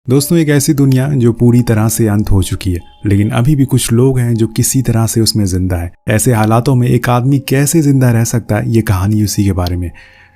दोस्तों, एक ऐसी दुनिया जो पूरी तरह से अंत हो चुकी है, लेकिन अभी भी कुछ लोग हैं जो किसी तरह से उसमें जिंदा है। ऐसे हालातों में एक आदमी कैसे जिंदा रह सकता है, ये कहानी उसी के बारे में।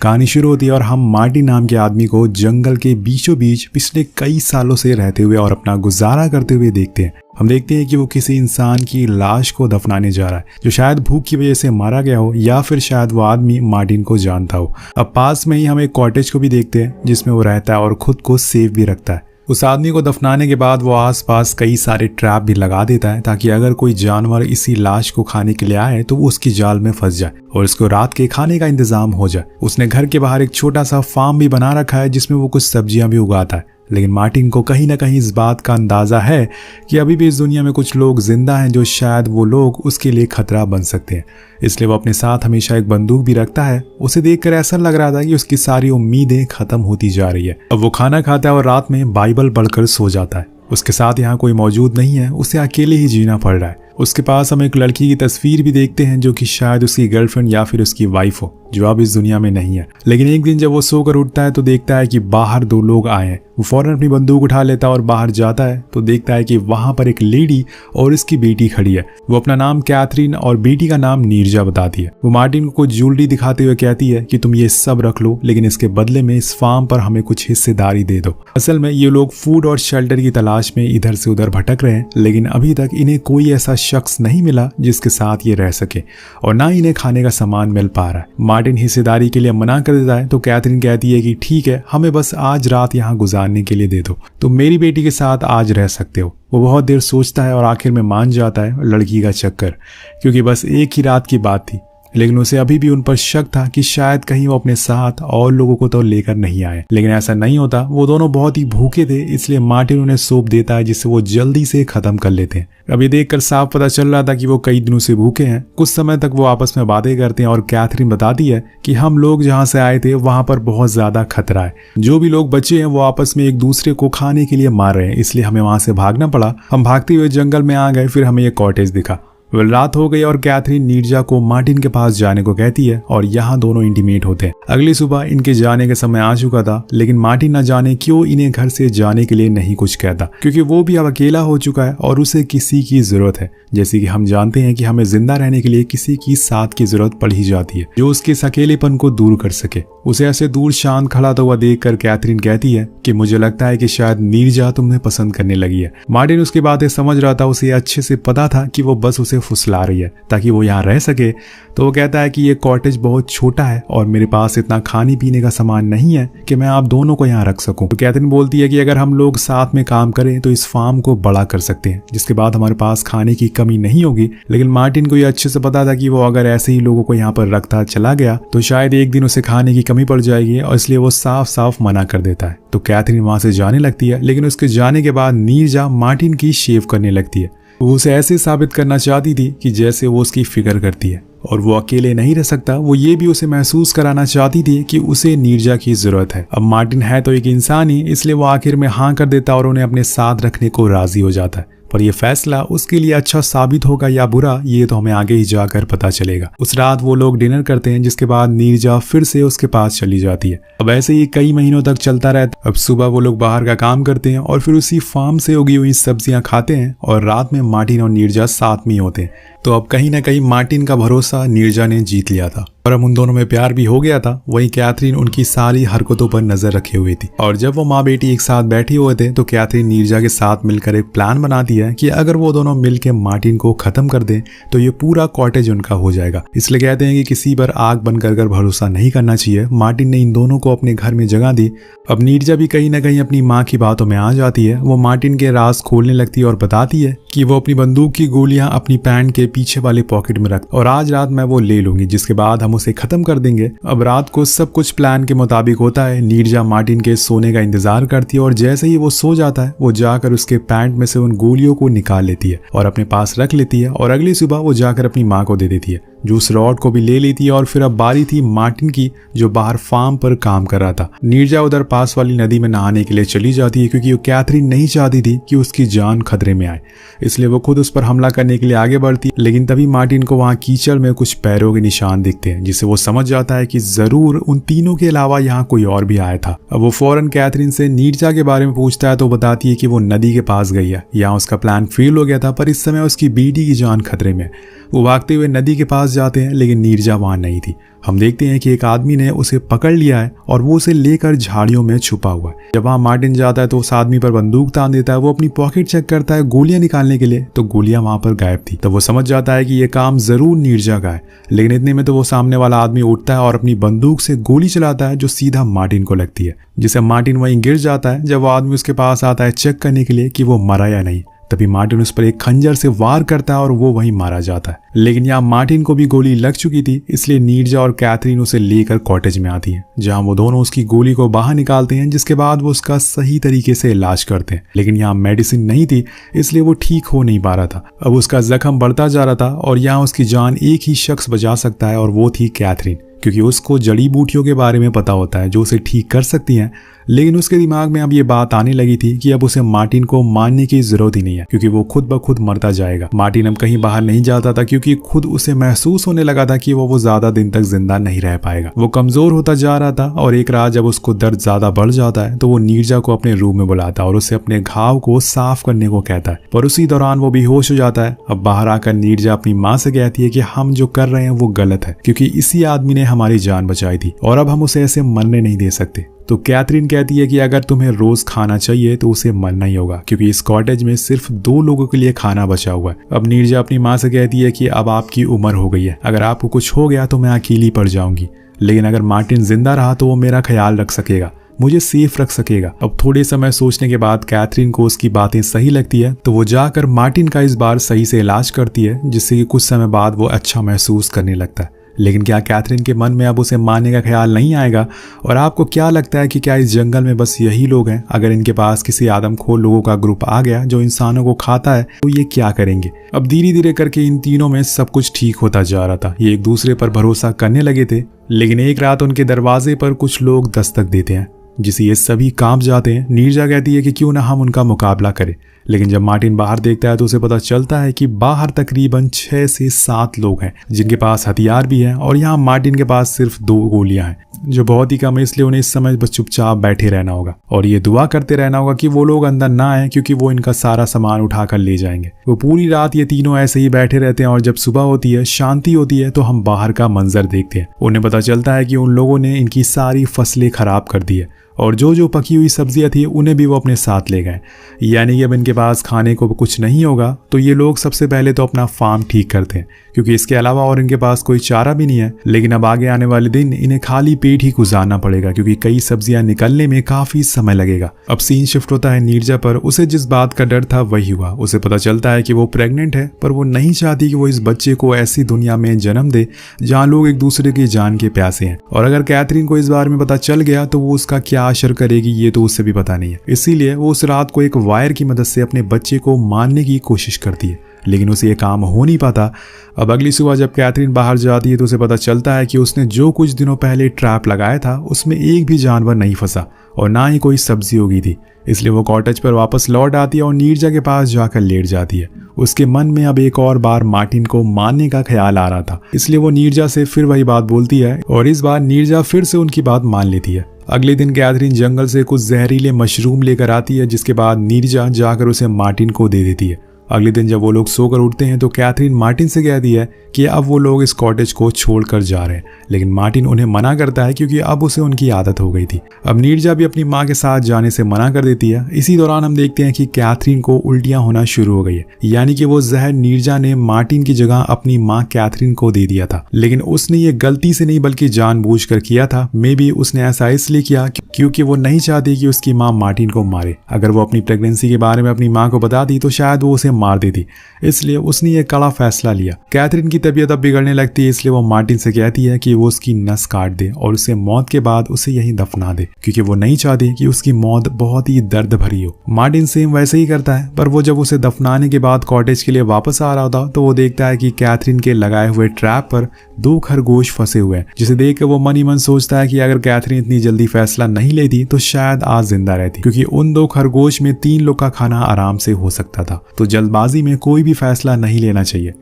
कहानी शुरू होती है और हम मार्टिन नाम के आदमी को जंगल के बीचों बीच पिछले कई सालों से रहते हुए और अपना गुजारा करते हुए देखते हैं। हम देखते हैं कि वो किसी इंसान की लाश को दफनाने जा रहा है जो शायद भूख की वजह से मारा गया हो, या फिर शायद वो आदमी मार्टिन को जानता हो। अब पास में ही हम एक कॉटेज को भी देखते हैं जिसमें वो रहता है और खुद को सेफ भी रखता है। उस आदमी को दफनाने के बाद वो आसपास कई सारे ट्रैप भी लगा देता है ताकि अगर कोई जानवर इसी लाश को खाने के लिए आए तो वो उसकी जाल में फंस जाए और उसको रात के खाने का इंतजाम हो जाए। उसने घर के बाहर एक छोटा सा फार्म भी बना रखा है जिसमें वो कुछ सब्जियां भी उगाता है। लेकिन मार्टिन को कहीं ना कहीं इस बात का अंदाजा है कि अभी भी इस दुनिया में कुछ लोग जिंदा हैं जो शायद वो लोग उसके लिए खतरा बन सकते हैं। इसलिए वो अपने साथ हमेशा एक बंदूक भी रखता है। उसे देखकर ऐसा लग रहा था कि उसकी सारी उम्मीदें खत्म होती जा रही है। अब वो खाना खाता है और रात में बाइबल पढ़कर सो जाता है। उसके साथ यहाँ कोई मौजूद नहीं है, उसे अकेले ही जीना पड़ रहा है। उसके पास हम एक लड़की की तस्वीर भी देखते हैं जो कि शायद उसकी गर्लफ्रेंड या फिर उसकी वाइफ हो, जो अब इस दुनिया में नहीं है। लेकिन एक दिन जब वो सोकर उठता है तो देखता है कि बाहर दो लोग आए हैं। वो फौरन अपनी बंदूक उठा लेता है और बाहर जाता है तो देखता है कि वहां पर एक लेडी और इसकी बेटी खड़ी है। वो अपना नाम कैथरीन और बेटी का नाम नीरजा बताती है। वो मार्टिन को कुछ ज्वेलरी दिखाते हुए कहती है कि तुम ये सब रख लो, लेकिन इसके बदले में इस फार्म पर हमें कुछ हिस्सेदारी दे दो। असल में ये लोग फूड और शेल्टर की तलाश में इधर से उधर भटक रहे हैं, लेकिन अभी तक इन्हें कोई ऐसा शख्स नहीं मिला जिसके साथ ये रह सके, और ना इन्हें खाने का सामान मिल पा रहा है। मार्टिन हिस्सेदारी के लिए मना कर देता है तो कैथरीन कहती है कि ठीक है, हमें बस आज रात यहाँ गुजारने के लिए दे दो, तुम मेरी बेटी के साथ आज रह सकते हो। वो बहुत देर सोचता है और आखिर में मान जाता है, लड़की का चक्कर, क्योंकि बस एक ही रात की बात थी। लेकिन उसे अभी भी उन पर शक था कि शायद कहीं वो अपने साथ और लोगों को तो लेकर नहीं आए। लेकिन ऐसा नहीं होता। वो दोनों बहुत ही भूखे थे, इसलिए मार्टिन उन्हें सौंप देता है जिससे वो जल्दी से खत्म कर लेते हैं। अब ये देखकर साफ पता चल रहा था कि वो कई दिनों से भूखे हैं। कुछ समय तक वो आपस में बातें करते हैं और कैथरीन बताती है कि हम लोग जहाँ से आए थे वहां पर बहुत ज्यादा खतरा है। जो भी लोग बचे हैं वो आपस में एक दूसरे को खाने के लिए मार रहे हैं, इसलिए हमें वहां से भागना पड़ा। हम भागते हुए जंगल में आ गए, फिर हमें ये कॉटेज दिखा। रात हो गई और कैथरीन नीरजा को मार्टिन के पास जाने को कहती है और यहाँ दोनों इंटीमेट होते हैं। अगली सुबह इनके जाने का समय आ चुका था, लेकिन मार्टिन न जाने क्यों इन्हें घर से जाने के लिए नहीं कुछ कहता, क्योंकि वो भी अब अकेला हो चुका है और उसे किसी की जरूरत है। जैसे कि हम जानते हैं कि हमें जिंदा रहने के लिए किसी की साथ की जरूरत पड़ ही जाती है जो उसके अकेलेपन को दूर कर सके। उसे ऐसे दूर शांत खड़ा हुआ देखकर कैथरीन कहती है कि मुझे लगता है कि शायद नीरजा तुम्हें पसंद करने लगी है। मार्टिन उसकी बातें समझ रहा था। उसे अच्छे से पता था कि वो बस उसे फुसला रही है ताकि वो यहाँ रह सके। तो वो कहता है कि ये कॉटेज बहुत छोटा है और मेरे पास इतना खाने पीने का सामान नहीं है कि मैं आप दोनों को यहाँ रख सकूं। तो कैथरीन बोलती है कि अगर हम लोग साथ में काम करें तो इस फार्म को बड़ा कर सकते हैं, जिसके बाद हमारे पास खाने की कमी नहीं होगी। लेकिन मार्टिन को ये अच्छे से पता था कि वो अगर ऐसे ही लोगों को यहाँ पर रखता चला गया तो शायद एक दिन उसे खाने की कमी पड़ जाएगी, और इसलिए वो साफ साफ मना कर देता है। तो कैथरीन वहां से जाने लगती है, लेकिन उसके जाने के बाद नीरजा मार्टिन की शेव करने लगती है। वो उसे ऐसे साबित करना चाहती थी कि जैसे वो उसकी फिक्र करती है और वो अकेले नहीं रह सकता। वो ये भी उसे महसूस कराना चाहती थी कि उसे नीरजा की जरूरत है। अब मार्टिन है तो एक इंसान ही, इसलिए वो आखिर में हाँ कर देता और उन्हें अपने साथ रखने को राजी हो जाता है। पर यह फैसला उसके लिए अच्छा साबित होगा या बुरा, ये तो हमें आगे ही जाकर पता चलेगा। उस रात वो लोग डिनर करते हैं, जिसके बाद नीरजा फिर से उसके पास चली जाती है। अब ऐसे ही कई महीनों तक चलता रहता। अब सुबह वो लोग बाहर का काम करते हैं और फिर उसी फार्म से उगी हुई सब्जियां खाते हैं, और रात में मार्टिन और नीरजा साथ में होते हैं। तो अब कहीं ना कहीं मार्टिन का भरोसा नीरजा ने जीत लिया था और अब उन दोनों में प्यार भी हो गया था। वहीं कैथरीन उनकी सारी हरकतों पर नजर रखे हुई थी, और जब वो माँ बेटी एक साथ बैठे हुए थे तो कैथरीन नीरजा के साथ मिलकर एक प्लान बनाती है कि अगर वो दोनों मिलकर मार्टिन को खत्म कर दें तो ये पूरा कॉटेज उनका हो जाएगा। इसलिए कहते हैं कि किसी पर आग बंद कर भरोसा नहीं करना चाहिए। मार्टिन ने इन दोनों को अपने घर में जगह दी। अब नीरजा भी कहीं ना कहीं अपनी माँ की बातों में आ जाती है। वो मार्टिन के राज खोलने लगती है और बताती है कि वो अपनी बंदूक की गोलियां अपनी पैंट के पीछे वाले पॉकेट में रख, और आज रात मैं वो ले लूंगी, जिसके बाद हम उसे खत्म कर देंगे। अब रात को सब कुछ प्लान के मुताबिक होता है। नीरजा मार्टिन के सोने का इंतजार करती है और जैसे ही वो सो जाता है वो जाकर उसके पैंट में से उन गोलियों को निकाल लेती है और अपने पास रख लेती है, और अगली सुबह वो जाकर अपनी माँ को दे देती है। जो उस रॉड को भी ले ली थी। और फिर अब बारी थी मार्टिन की, जो बाहर फार्म पर काम कर रहा था। नीरजा उधर पास वाली नदी में नहाने के लिए चली जाती है, क्योंकि कैथरीन नहीं चाहती थी कि उसकी जान खतरे में आए, इसलिए वो खुद उस पर हमला करने के लिए आगे बढ़ती है। लेकिन तभी मार्टिन को वहां कीचड़ में कुछ पैरों के निशान दिखते हैं, जिससे वो समझ जाता है कि जरूर उन तीनों के अलावा यहाँ कोई और भी आया था। अब वो फौरन कैथरीन से नीरजा के बारे में पूछता है, तो बताती है कि वो नदी के पास गई है, यहाँ उसका प्लान फेल हो गया था, पर इस समय उसकी बेटी की जान खतरे में। वो भागते हुए नदी के पास जाते हैं, लेकिन नीरजा वहां नहीं थी। हम देखते हैं कि एक आदमी ने उसे पकड़ लिया है और वो उसे लेकर झाड़ियों में छुपा हुआ है। जब वहां मार्टिन जाता है तो उस आदमी पर बंदूक तान देता है। वो अपनी पॉकेट चेक करता है गोलियां निकालने के लिए, तो गोलियां वहां पर गायब थी। तो वो समझ जाता है कि ये काम जरूर नीरजा का है। लेकिन इतने में तो वो सामने वाला आदमी उठता है और अपनी बंदूक से गोली चलाता है, जो सीधा मार्टिन को लगती है, जिससे मार्टिन वहीं गिर जाता है। जब वो आदमी उसके पास आता है चेक करने के लिए कि वो मरा या नहीं, तभी मार्टिन उस पर एक खंजर से वार करता है और वो वहीं मारा जाता है। लेकिन यहाँ मार्टिन को भी गोली लग चुकी थी, इसलिए नीरजा और कैथरीन उसे लेकर कॉटेज में आती हैं, जहाँ वो दोनों उसकी गोली को बाहर निकालते हैं, जिसके बाद वो उसका सही तरीके से इलाज करते हैं। लेकिन यहाँ मेडिसिन नहीं थी, इसलिए वो ठीक हो नहीं पा रहा था। अब उसका जख्म बढ़ता जा रहा था और यहाँ उसकी जान एक ही शख्स बचा सकता है, और वो थी कैथरीन, क्योंकि उसको जड़ी बूटियों के बारे में पता होता है जो उसे ठीक कर सकती हैं। लेकिन उसके दिमाग में अब ये बात आने लगी थी कि अब उसे मार्टिन को मारने की जरूरत ही नहीं है, क्योंकि वो खुद ब खुद मरता जाएगा। मार्टिन अब कहीं बाहर नहीं जाता था, क्योंकि खुद उसे महसूस होने लगा था कि वो ज्यादा दिन तक जिंदा नहीं रह पाएगा। वो कमजोर होता जा रहा था, और एक रात जब उसको दर्द ज्यादा बढ़ जाता है तो वो नीरजा को अपने रूम में बुलाता है और उसे अपने घाव को साफ करने को कहता है, पर उसी दौरान वो बेहोश हो जाता है। अब बाहर आकर नीरजा अपनी माँ से कहती है कि हम जो कर रहे हैं वो गलत है, क्योंकि इसी आदमी ने हमारी जान बचाई थी और अब हम उसे ऐसे मरने नहीं दे सकते। तो कैथरीन कहती है कि अगर तुम्हें रोज खाना चाहिए तो उसे मरना ही होगा, क्योंकि इस कॉटेज में सिर्फ 2 लोगों के लिए खाना बचा हुआ है। अब नीरजा अपनी माँ से कहती है कि अब आपकी उम्र हो गई है, अगर आपको कुछ हो गया तो मैं अकेली पड़ जाऊंगी, लेकिन अगर मार्टिन जिंदा रहा तो वो मेरा ख्याल रख सकेगा, मुझे सेफ रख सकेगा। अब थोड़े समय सोचने के बाद कैथरीन को उसकी बातें सही लगती है, तो वो जाकर मार्टिन का इस बार सही से इलाज करती है, जिससे कि कुछ समय बाद वो अच्छा महसूस करने लगता है। लेकिन क्या कैथरीन के मन में अब उसे मारने का ख्याल नहीं आएगा? और आपको क्या लगता है कि क्या इस जंगल में बस यही लोग हैं? अगर इनके पास किसी आदमखोर लोगों का ग्रुप आ गया जो इंसानों को खाता है, तो ये क्या करेंगे? अब धीरे धीरे करके इन तीनों में सब कुछ ठीक होता जा रहा था। ये एक दूसरे पर भरोसा करने लगे थे। लेकिन एक रात उनके दरवाजे पर कुछ लोग दस्तक देते हैं, जिसे ये सभी कांप जाते हैं। नीरजा कहती है कि क्यों ना हम उनका मुकाबला करें। लेकिन जब मार्टिन बाहर देखता है तो उसे पता चलता है कि बाहर तकरीबन 6 से 7 लोग हैं, जिनके पास हथियार भी हैं, और यहाँ मार्टिन के पास सिर्फ 2 गोलियां हैं, जो बहुत ही कम है। इसलिए उन्हें इस समय बस चुपचाप बैठे रहना होगा और ये दुआ करते रहना होगा कि वो लोग अंदर ना आए, क्योंकि वो इनका सारा सामान उठाकर ले जाएंगे। वो पूरी रात ये तीनों ऐसे ही बैठे रहते हैं, और जब सुबह होती है, शांति होती है, तो हम बाहर का मंजर देखते हैं। उन्हें पता चलता है कि उन लोगों ने इनकी सारी फसलें खराब कर दी है, और जो पकी हुई सब्जियां थी उन्हें भी वो अपने साथ ले गए। यानी कि अब इनके पास खाने को कुछ नहीं होगा, तो ये लोग सबसे पहले तो अपना फार्म ठीक करते हैं, क्योंकि इसके अलावा और इनके पास कोई चारा भी नहीं है। लेकिन अब आगे आने वाले दिन इन्हें खाली पेट ही गुजारना पड़ेगा, क्योंकि कई सब्जियां निकलने में काफी समय लगेगा। अब सीन शिफ्ट होता है नीरजा पर। उसे जिस बात का डर था वही हुआ। उसे पता चलता है कि वो प्रेग्नेंट है, पर वो नहीं चाहती कि वो इस बच्चे को ऐसी दुनिया में जन्म दे जहाँ लोग एक दूसरे की जान के प्यासे हैं। और अगर कैथरीन को इस बारे में पता चल गया तो वो उसका क्या असर करेगी ये तो उसे भी पता नहीं है। इसीलिए वो उस रात को एक वायर की मदद से अपने बच्चे को मारने की कोशिश करती है, लेकिन उसे ये काम हो नहीं पाता। अब अगली सुबह जब कैथरीन बाहर जाती है तो उसे पता चलता है कि उसने जो कुछ दिनों पहले ट्रैप लगाया था उसमें एक भी जानवर नहीं फंसा और ना ही कोई सब्जी उगी थी। इसलिए वो कॉटेज पर वापस लौट आती है और नीरजा के पास जाकर लेट जाती है। उसके मन में अब एक और बार मार्टिन को मारने का ख्याल आ रहा था, इसलिए वो नीरजा से फिर वही बात बोलती है और इस बार नीरजा फिर से उनकी बात मान लेती है। अगले दिन कैथरीन जंगल से कुछ जहरीले मशरूम लेकर आती है, जिसके बाद नीरजा जाकर उसे मार्टिन को दे देती है। अगले दिन जब वो लोग सोकर उठते हैं तो कैथरीन मार्टिन से कहती है कि अब वो लोग इस कॉटेज को छोड़कर जा रहे हैं, लेकिन मार्टिन उन्हें मना करता है क्योंकि अब उसे उनकी आदत हो गई थी। अब नीरजा भी अपनी माँ के साथ जाने से मना कर देती है। इसी दौरान हम देखते हैं कि कैथरीन को उल्टियां होना शुरू हो गई है, यानी कि वो जहर नीरजा ने मार्टिन की जगह अपनी माँ कैथरीन को दे दिया था, लेकिन उसने ये गलती से नहीं बल्कि जानबूझकर किया था। मे बी उसने ऐसा इसलिए किया क्योंकि वो नहीं चाहती कि उसकी माँ मार्टिन को मारे। अगर वो अपनी प्रेगनेंसी के बारे में अपनी माँ को बता दी तो शायद वो उसे मार देती। इसलिए उसने ये कड़ा फैसला लिया। कैथरीन की तबीयत अब बिगड़ने लगती है, इसलिए वो मार्टिन से कहती है कि वो उसकी नस काट दे और उसे मौत के बाद उसे यहीं दफना दे, क्योंकि वो नहीं चाहती कि उसकी मौत बहुत ही दर्द भरी हो। मार्टिन सेम वैसे ही करता है, पर वो जब उसे दफनाने के बाद कॉटेज के लिए वापस आ रहा था तो वो देखता है कि कैथरीन के लगाए हुए ट्रैप पर 2 खरगोश फंसे हुए हैं, जिसे देख कर वो मन ही मन सोचता है कि अगर कैथरीन इतनी जल्दी फैसला नहीं लेती तो शायद आज जिंदा रहती, क्योंकि उन 2 खरगोश में 3 लोग का खाना आराम से हो सकता था। तो जल्दबाजी में कोई भी फैसला नहीं लेना चाहिए।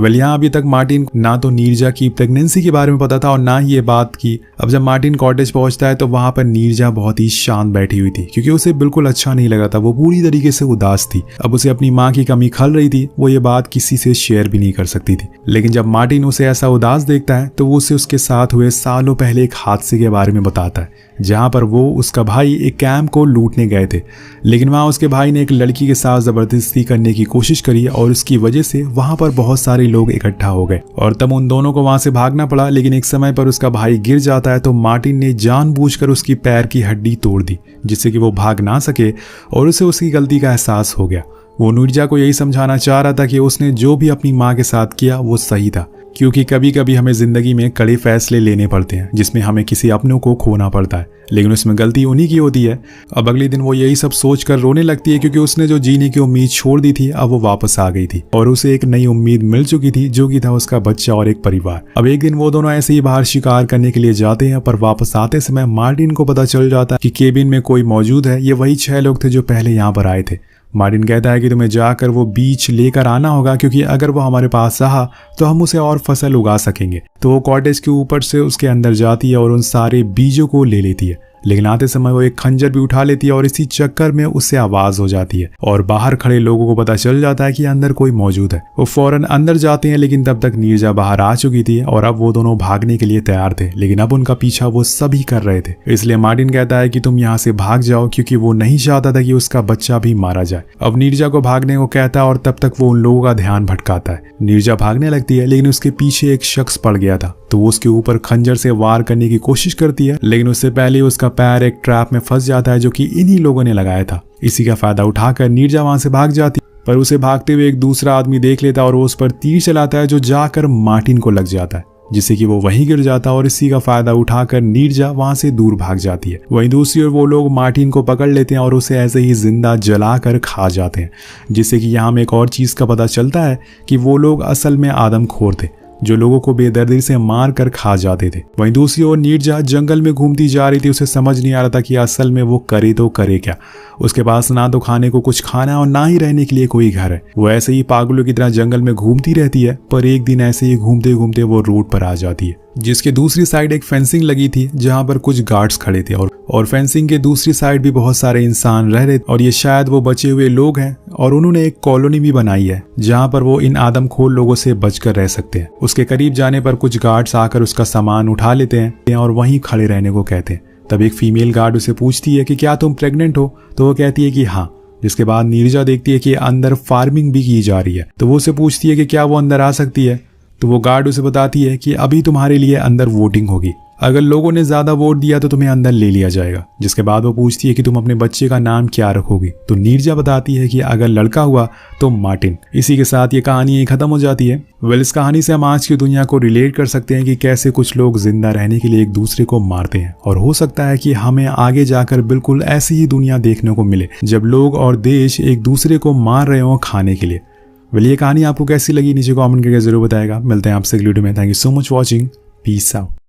यहाँ अभी तक मार्टिन ना तो नीरजा की प्रेगनेंसी के बारे में पता था और ना ही ये बात की। अब जब मार्टिन कॉटेज पहुंचता है तो वहां पर नीरजा बहुत ही शांत बैठी हुई थी, क्योंकि उसे बिल्कुल अच्छा नहीं लगा था। वो पूरी तरीके से उदास थी। अब उसे अपनी माँ की कमी खल रही थी। वो ये बात किसी से शेयर भी नहीं कर सकती थी। लेकिन जब मार्टिन उसे ऐसा उदास देखता है तो वो उसे उसके साथ हुए सालों पहले एक हादसे के बारे में बताता है, जहाँ पर वो उसका भाई एक कैंप को लूटने गए थे। लेकिन वहाँ उसके भाई ने एक लड़की के साथ जबरदस्ती करने की कोशिश करी और उसकी वजह से वहाँ पर बहुत सारे लोग इकट्ठा हो गए और तब उन दोनों को वहां से भागना पड़ा। लेकिन एक समय पर उसका भाई गिर जाता है तो मार्टिन ने जानबूझकर उसकी पैर की हड्डी तोड़ दी, जिससे कि वो भाग ना सके और उसे उसकी गलती का एहसास हो गया। वो नीरजा को यही समझाना चाह रहा था कि उसने जो भी अपनी माँ के साथ किया वो सही था, क्योंकि कभी कभी हमें जिंदगी में कड़े फैसले लेने पड़ते हैं जिसमें हमें किसी अपनों को खोना पड़ता है, लेकिन उसमें गलती उन्हीं की होती है। अब अगले दिन वो यही सब सोचकर रोने लगती है, क्योंकि उसने जो जीने की उम्मीद छोड़ दी थी अब वो वापस आ गई थी और उसे एक नई उम्मीद मिल चुकी थी, जो कि था उसका बच्चा और एक परिवार। अब एक दिन वो दोनों ऐसे ही बाहर शिकार करने के लिए जाते हैं, पर वापस आते समय मार्टिन को पता चल जाता है कि केबिन में कोई मौजूद है। ये वही 6 लोग थे जो पहले यहाँ पर आए थे। मार्टिन कहता है कि तुम्हें जाकर वो बीज लेकर आना होगा, क्योंकि अगर वो हमारे पास रहा तो हम उसे और फसल उगा सकेंगे। तो वो कॉटेज के ऊपर से उसके अंदर जाती है और उन सारे बीजों को ले लेती है। लेकिन आते समय वो एक खंजर भी उठा लेती है और इसी चक्कर में उससे आवाज हो जाती है और बाहर खड़े लोगों को पता चल जाता है कि अंदर कोई मौजूद है। वो फौरन अंदर जाते हैं, लेकिन तब तक नीरजा बाहर आ चुकी थी और अब वो दोनों भागने के लिए तैयार थे, लेकिन अब उनका पीछा वो सभी कर रहे थे। इसलिए मार्टिन कहता है कि तुम यहाँ से भाग जाओ, क्योंकि वो नहीं चाहता था कि उसका बच्चा भी मारा जाए। अब नीरजा को भागने को कहता है और तब तक वो उन लोगों का ध्यान भटकाता है। नीरजा भागने लगती है, लेकिन उसके पीछे एक शख्स पड़ गया था, तो वो उसके ऊपर खंजर से वार करने की कोशिश करती है, लेकिन उससे पहले उसका पैर एक ट्रैप में फंस जाता है जो कि इन्हीं लोगों ने लगाया था। इसी का फायदा उठाकर नीरजा वहां से भाग जाती, पर उसे भागते हुए एक दूसरा आदमी देख लेता है और वो उस पर तीर चलाता है, जो जाकर मार्टिन को लग जाता है, जिससे कि वो वहीं गिर जाता है और इसी का फायदा उठाकर नीरजा वहां से दूर भाग जाती है। वहीं दूसरी ओर वो लोग मार्टिन को पकड़ लेते हैं और उसे ऐसे ही जिंदा जलाकर खा जाते हैं, जिससे कि यहाँ में एक और चीज का पता चलता है कि वो लोग असल में आदमखोर थे, जो लोगों को बेदर्दी से मार कर खा जाते थे। वहीं दूसरी ओर नीरजा जंगल में घूमती जा रही थी। उसे समझ नहीं आ रहा था कि असल में वो करे तो करे क्या। उसके पास ना तो खाने को कुछ खाना और ना ही रहने के लिए कोई घर है। वो ऐसे ही पागलों की तरह जंगल में घूमती रहती है, पर एक दिन ऐसे ही घूमते घूमते वो रोड पर आ जाती है, जिसके दूसरी साइड एक फेंसिंग लगी थी जहां पर कुछ गार्ड्स खड़े थे और फेंसिंग के दूसरी साइड भी बहुत सारे इंसान रह रहे, और ये शायद वो बचे हुए लोग हैं और उन्होंने एक कॉलोनी भी बनाई है जहां पर वो इन आदमखोर लोगों से बचकर रह सकते हैं। उसके करीब जाने पर कुछ गार्ड्स आकर उसका सामान उठा लेते हैं और वहीं खड़े रहने को कहते हैं। तब एक फीमेल गार्ड उसे पूछती है कि क्या तुम प्रेग्नेंट हो, तो वो कहती है कि हाँ। जिसके बाद नीरजा देखती है कि अंदर फार्मिंग भी की जा रही है, तो वो उसे पूछती है कि क्या वो अंदर आ सकती है, तो वो गार्ड उसे बताती है कि अभी तुम्हारे लिए अंदर वोटिंग होगी, अगर लोगों ने ज्यादा वोट दिया तो तुम्हें अंदर ले लिया जाएगा। जिसके बाद वो पूछती है कि तुम अपने बच्चे का नाम क्या रखोगी, तो नीरजा बताती है कि अगर लड़का हुआ तो मार्टिन। इसी के साथ ये कहानी यही खत्म हो जाती है। इस कहानी से हम आज की दुनिया को रिलेट कर सकते हैं कि कैसे कुछ लोग जिंदा रहने के लिए एक दूसरे को मारते हैं, और हो सकता है कि हमें आगे जाकर बिल्कुल ऐसी ही दुनिया देखने को मिले जब लोग और देश एक दूसरे को मार रहे हो खाने के लिए। ये कहानी आपको कैसी लगी नीचे कमेंट करके जरूर बताएगा। मिलते हैं आपसे अगली वीडियो में। Thank you so much watching. Peace out.